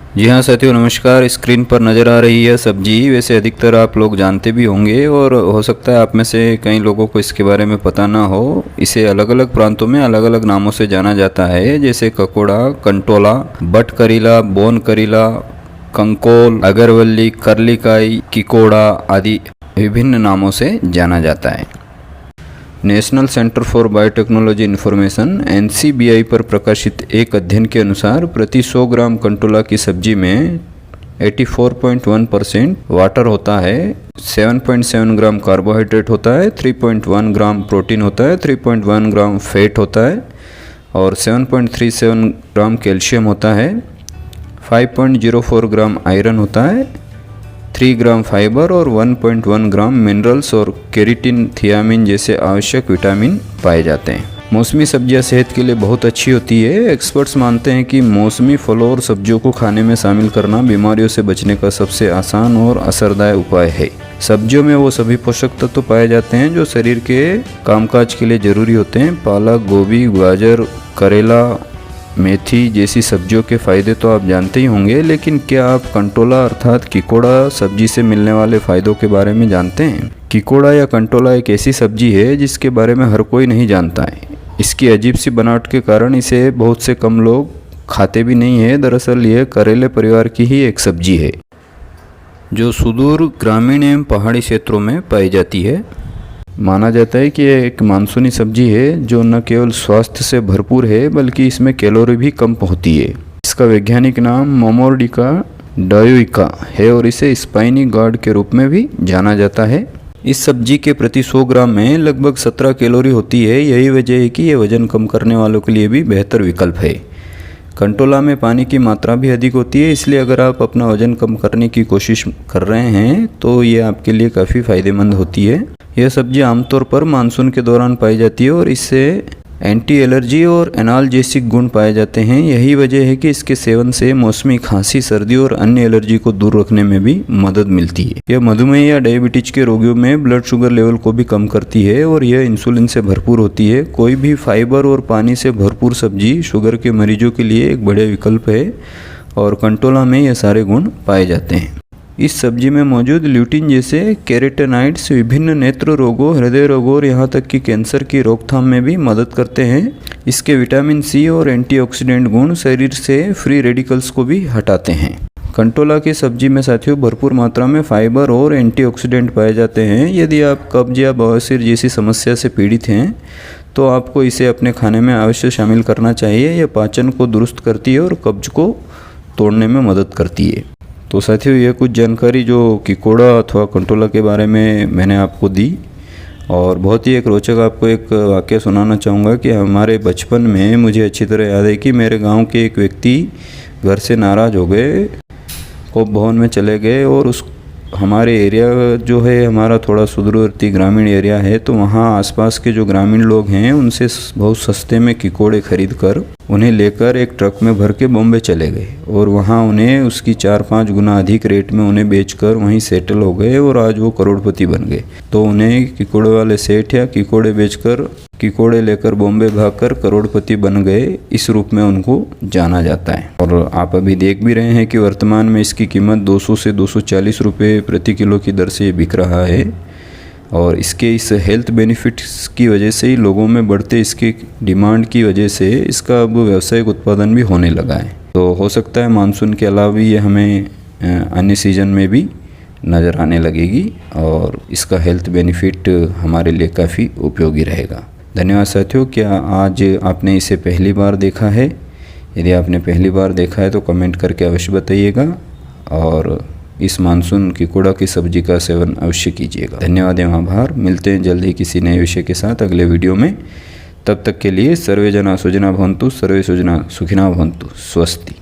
जी हाँ साथियों, नमस्कार। स्क्रीन पर नज़र आ रही है सब्जी। वैसे अधिकतर आप लोग जानते भी होंगे और हो सकता है आप में से कई लोगों को इसके बारे में पता ना हो। इसे अलग अलग प्रांतों में अलग अलग नामों से जाना जाता है, जैसे ककोड़ा, कंटोला, बट करीला, बोन करीला, कंकोल, अगरवल्ली, करलिकाई, किकोड़ा आदि विभिन्न नामों से जाना जाता है। National centre for biotechnology information (NCBI) पर प्रकाशित एक अध्ययन के अनुसार प्रति 100 ग्राम कंटोला की सब्जी में 84.1% वाटर होता है, 7.7 ग्राम कार्बोहाइड्रेट होता है, 3.1 ग्राम प्रोटीन होता है, 3.1 ग्राम फैट होता है और 7.37 ग्राम कैल्शियम होता है, 5.04 ग्राम आयरन होता है, 3 ग्राम फाइबर और 1.1 ग्राम मिनरल्स और केराटिन, थियामिन जैसे आवश्यक विटामिन पाए जाते हैं। मौसमी सब्जियां सेहत के लिए बहुत अच्छी होती है। एक्सपर्ट्स मानते हैं कि मौसमी फलों और सब्जियों को खाने में शामिल करना बीमारियों से बचने का सबसे आसान और असरदायक उपाय है। सब्जियों में वो सभी पोषक तत्व पाए जाते हैं जो शरीर के कामकाज के लिए जरूरी होते हैं। पालक, गोभी, गाजर, करेला, मेथी जैसी सब्जियों के फ़ायदे तो आप जानते ही होंगे, लेकिन क्या आप कंटोला अर्थात किकोड़ा सब्जी से मिलने वाले फ़ायदों के बारे में जानते हैं? किकोड़ा या कंटोला एक ऐसी सब्जी है जिसके बारे में हर कोई नहीं जानता है। इसकी अजीब सी बनावट के कारण इसे बहुत से कम लोग खाते भी नहीं है। दरअसल यह करेले परिवार की ही एक सब्जी है जो सुदूर ग्रामीण एवं पहाड़ी क्षेत्रों में पाई जाती है। माना जाता है कि यह एक मानसूनी सब्जी है जो न केवल स्वास्थ्य से भरपूर है बल्कि इसमें कैलोरी भी कम होती है। इसका वैज्ञानिक नाम मोमोर्डिका डायोइका है और इसे स्पाइनी गार्ड के रूप में भी जाना जाता है। इस सब्जी के प्रति 100 ग्राम में लगभग 17 कैलोरी होती है। यही वजह है कि यह वजन कम करने वालों के लिए भी बेहतर विकल्प है। कंटोला में पानी की मात्रा भी अधिक होती है, इसलिए अगर आप अपना वजन कम करने की कोशिश कर रहे हैं तो ये आपके लिए काफ़ी फ़ायदेमंद होती है। यह सब्जी आमतौर पर मानसून के दौरान पाई जाती है और इससे एंटी एलर्जी और एनाल्जेसिक गुण पाए जाते हैं। यही वजह है कि इसके सेवन से मौसमी खांसी, सर्दी और अन्य एलर्जी को दूर रखने में भी मदद मिलती है। यह मधुमेह या डायबिटीज के रोगियों में ब्लड शुगर लेवल को भी कम करती है और यह इंसुलिन से भरपूर होती है। कोई भी फाइबर और पानी से भरपूर सब्जी शुगर के मरीजों के लिए एक बढ़िया विकल्प है और कंटोला में यह सारे गुण पाए जाते हैं। इस सब्जी में मौजूद ल्यूटिन जैसे कैरोटेनॉइड्स विभिन्न नेत्र रोगों, हृदय रोगों और यहाँ तक कि कैंसर की रोकथाम में भी मदद करते हैं। इसके विटामिन सी और एंटीऑक्सीडेंट गुण शरीर से फ्री रेडिकल्स को भी हटाते हैं। कंटोला की सब्जी में साथियों भरपूर मात्रा में फाइबर और एंटीऑक्सीडेंट पाए जाते हैं। यदि आप कब्ज या बवासीर जैसी समस्या से पीड़ित हैं तो आपको इसे अपने खाने में अवश्य शामिल करना चाहिए। यह पाचन को दुरुस्त करती है और कब्ज को तोड़ने में मदद करती है। तो साथियों, यह कुछ जानकारी जो किकोड़ा अथवा कंटोला के बारे में मैंने आपको दी और बहुत ही एक रोचक आपको एक वाक़या सुनाना चाहूँगा कि हमारे बचपन में मुझे अच्छी तरह याद है कि मेरे गांव के एक व्यक्ति घर से नाराज़ हो गए, कोप भवन में चले गए और उस हमारे एरिया जो है हमारा थोड़ा सुदूरवर्ती ग्रामीण एरिया है, तो वहाँ आसपास के जो ग्रामीण लोग हैं उनसे बहुत सस्ते में किकोड़े खरीद कर उन्हें लेकर एक ट्रक में भर के बॉम्बे चले गए और वहाँ उन्हें उसकी 4-5 गुना अधिक रेट में उन्हें बेचकर वहीं सेटल हो गए और आज वो करोड़पति बन गए। तो उन्हें किकोड़े वाले सेठ या किकोड़े बेचकर किकोड़े लेकर बॉम्बे भागकर करोड़पति बन गए, इस रूप में उनको जाना जाता है। और आप अभी देख भी रहे हैं कि वर्तमान में इसकी कीमत 200 से 240 रुपये प्रति किलो की दर से बिक रहा है और इसके इस हेल्थ बेनिफिट्स की वजह से ही लोगों में बढ़ते इसकी डिमांड की वजह से इसका अब व्यावसायिक उत्पादन भी होने लगा है। तो हो सकता है मानसून के अलावा भी ये हमें अन्य सीजन में भी नज़र आने लगेगी और इसका हेल्थ बेनिफिट हमारे लिए काफ़ी उपयोगी रहेगा। धन्यवाद साथियों। क्या आज आपने इसे पहली बार देखा है? यदि आपने पहली बार देखा है तो कमेंट करके अवश्य बताइएगा और इस मानसून किकोड़ा की सब्जी का सेवन अवश्य कीजिएगा। धन्यवाद एवं आभार। मिलते हैं जल्द ही किसी नए विषय के साथ अगले वीडियो में। तब तक के लिए सर्वे जना सुजना भवन्तु, सर्वे सुजना सुखिना भवन्तु। स्वस्ति।